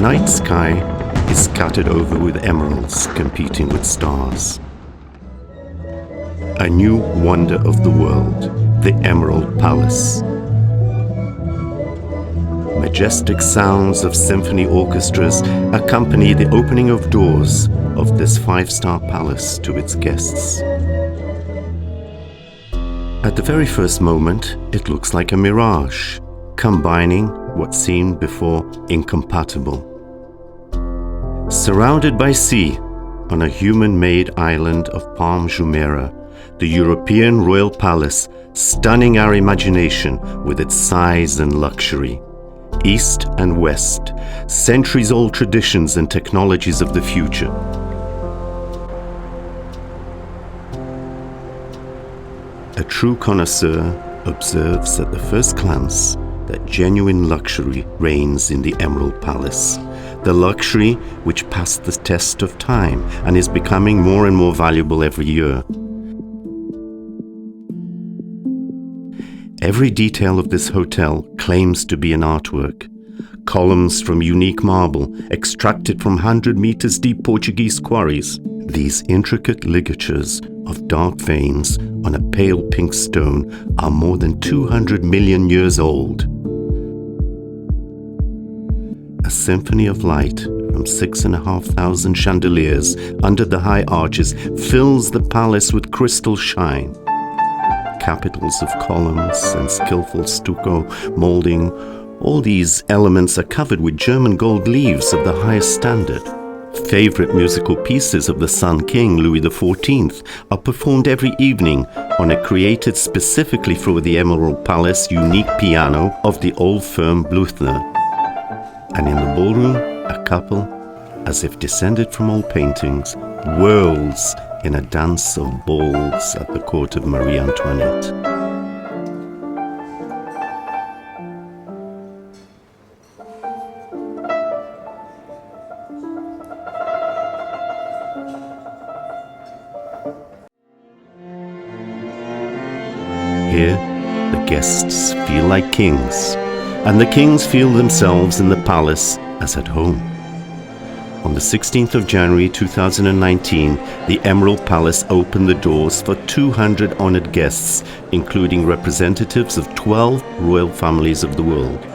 night sky is scattered over with emeralds competing with stars. A new wonder of the world, the Emerald Palace. Majestic sounds of symphony orchestras accompany the opening of doors of this five-star palace to its guests. At the very first moment, it looks like a mirage, combining what seemed before incompatible. Surrounded by sea, on a human-made island of Palm Jumeirah, the European royal palace, stunning our imagination with its size and luxury. East and West, centuries-old traditions and technologies of the future. A true connoisseur observes at the first glance that genuine luxury reigns in the Emerald Palace. The luxury which passed the test of time and is becoming more and more valuable every year. Every detail of this hotel claims to be an artwork. Columns from unique marble, extracted from 100 meters deep Portuguese quarries. These intricate ligatures of dark veins on a pale pink stone are more than 200 million years old. A symphony of light from 6,500 chandeliers under the high arches fills the palace with crystal shine. Capitals of columns and skillful stucco molding, all these elements are covered with German gold leaves of the highest standard. Favorite musical pieces of the Sun King Louis XIV are performed every evening on a created specifically for the Emerald Palace unique piano of the old firm Bluthner. And in the ballroom, a couple, as if descended from old paintings, whirls in a dance of balls at the court of Marie Antoinette. Here, the guests feel like kings, and the kings feel themselves in the palace as at home. On the 16th of January 2019, the Emerald Palace opened the doors for 200 honored guests, including representatives of 12 royal families of the world.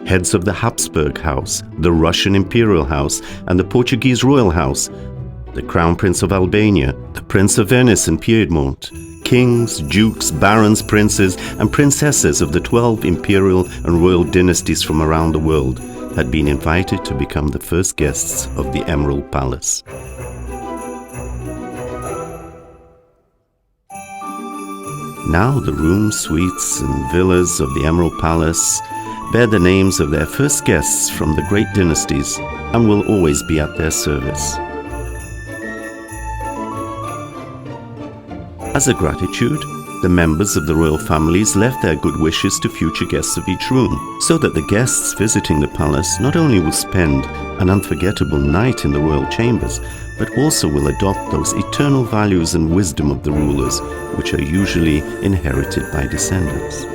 Heads of the Habsburg House, the Russian Imperial House, and the Portuguese Royal House, the Crown Prince of Albania, the Prince of Venice and Piedmont, kings, dukes, barons, princes, and princesses of the 12 imperial and royal dynasties from around the world had been invited to become the first guests of the Emerald Palace. Now the rooms, suites, and villas of the Emerald Palace bear the names of their first guests from the great dynasties and will always be at their service. As a gratitude, the members of the royal families left their good wishes to future guests of each room, so that the guests visiting the palace not only will spend an unforgettable night in the royal chambers, but also will adopt those eternal values and wisdom of the rulers, which are usually inherited by descendants.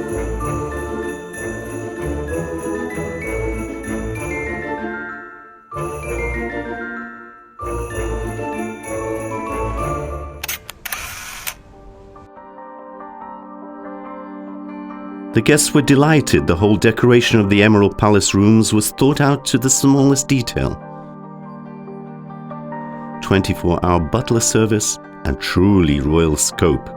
The guests were delighted the whole decoration of the Emerald Palace rooms was thought out to the smallest detail. 24-hour butler service and truly royal scope.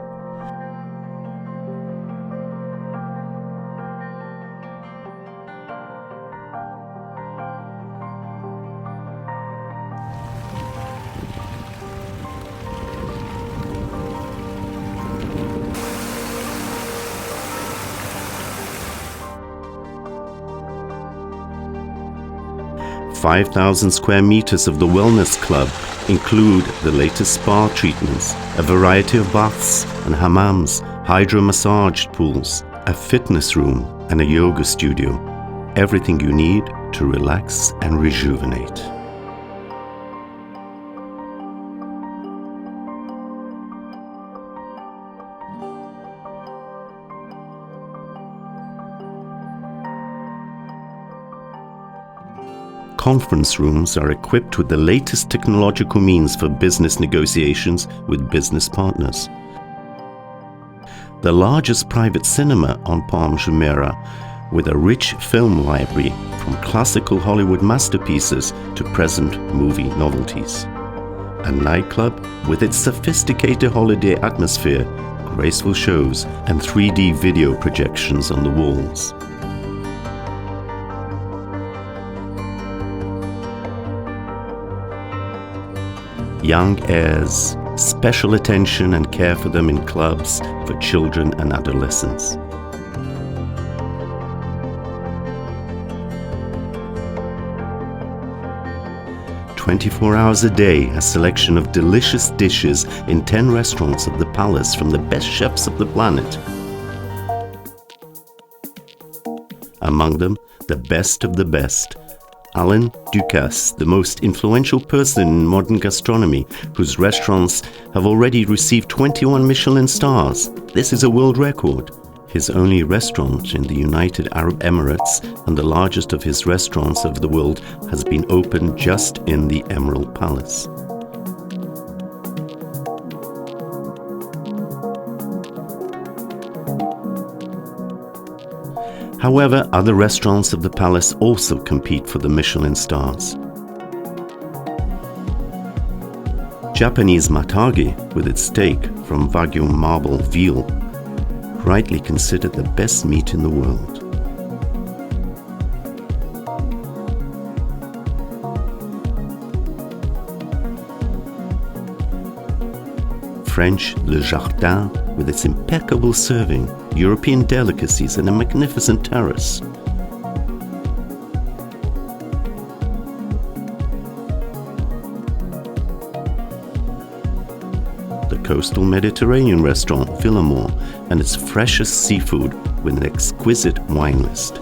"5,000 square meters of the Wellness Club include the latest spa treatments, a variety of baths and hammams, hydro-massaged pools, a fitness room and a yoga studio. Everything you need to relax and rejuvenate. Conference rooms are equipped with the latest technological means for business negotiations with business partners. The largest private cinema on Palm Jumeirah, with a rich film library from classical Hollywood masterpieces to present movie novelties. A nightclub with its sophisticated holiday atmosphere, graceful shows, and 3D video projections on the walls. Young heirs, special attention and care for them in clubs for children and adolescents. "24 hours a day, a selection of delicious dishes in 10 restaurants of the palace from the best chefs of the planet. Among them, the best of the best. Alain Ducasse, the most influential person in modern gastronomy, whose restaurants have already received 21 Michelin stars. This is a world record. His only restaurant in the United Arab Emirates and the largest of his restaurants of the world has been opened just in the Emerald Palace. However, other restaurants of the palace also compete for the Michelin stars. Japanese matage, with its steak from Wagyu marble veal, rightly considered the best meat in the world. French Le Jardin, with its impeccable serving, European delicacies and a magnificent terrace. The coastal Mediterranean restaurant Villamore and its freshest seafood with an exquisite wine list.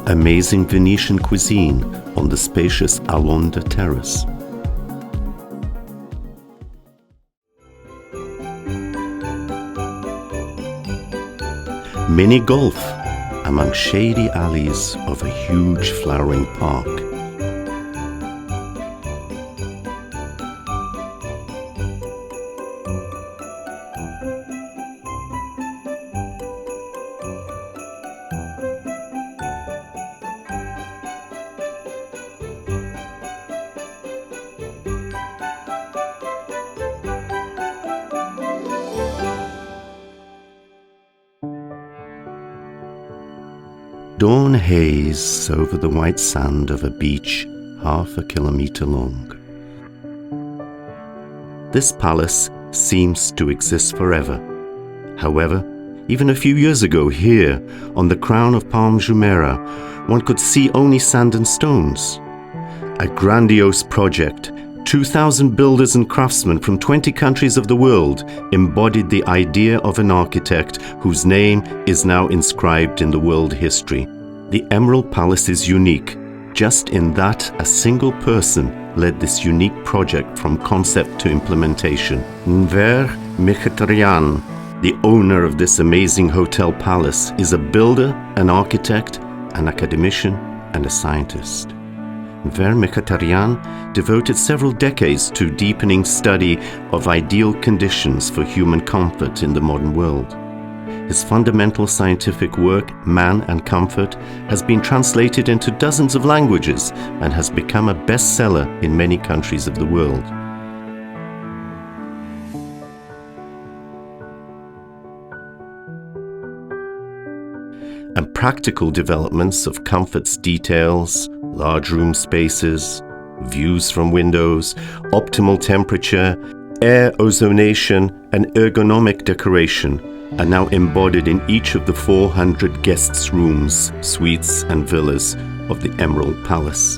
Amazing Venetian cuisine on the spacious Alonda terrace. Mini golf among shady alleys of a huge flowering park. Dawn haze over the white sand of a beach half a kilometer long. This palace seems to exist forever. However, even a few years ago here, on the crown of Palm Jumeirah, one could see only sand and stones. A grandiose project, 2,000 builders and craftsmen from 20 countries of the world embodied the idea of an architect whose name is now inscribed in the world history. The Emerald Palace is unique, just in that a single person led this unique project from concept to implementation. Enver Mkhitaryan, the owner of this amazing hotel palace, is a builder, an architect, an academician, and a scientist. Enver Mkhitaryan devoted several decades to deepening study of ideal conditions for human comfort in the modern world. His fundamental scientific work, Man and Comfort, has been translated into dozens of languages and has become a bestseller in many countries of the world. And practical developments of comfort's details, large room spaces, views from windows, optimal temperature, air ozonation, and ergonomic decoration are now embodied in each of the 400 guests' rooms, suites and villas of the Emerald Palace.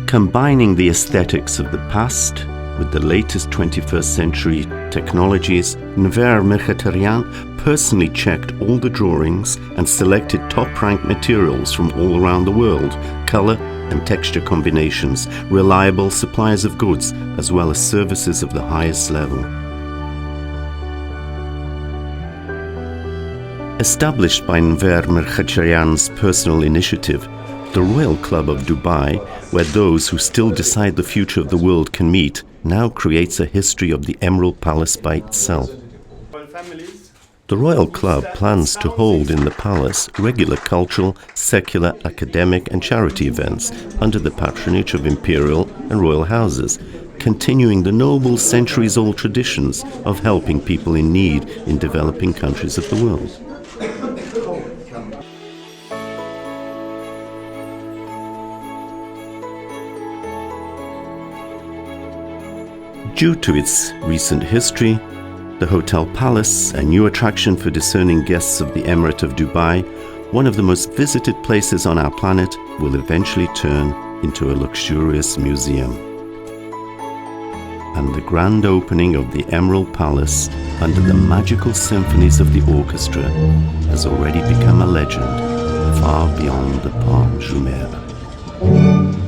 Combining the aesthetics of the past with the latest 21st century technologies, Enver Mkhitaryan personally checked all the drawings and selected top-ranked materials from all around the world, color and texture combinations, reliable supplies of goods, as well as services of the highest level. Established by Enver Mkhitaryan's personal initiative, the Royal Club of Dubai, where those who still decide the future of the world can meet, now creates a history of the Emerald Palace by itself. The Royal Club plans to hold in the palace regular cultural, secular, academic and charity events under the patronage of imperial and royal houses, continuing the noble centuries-old traditions of helping people in need in developing countries of the world. Due to its recent history, the Hotel Palace, a new attraction for discerning guests of the Emirate of Dubai, one of the most visited places on our planet, will eventually turn into a luxurious museum. And the grand opening of the Emerald Palace under the magical symphonies of the orchestra has already become a legend far beyond the Palm Jumeirah.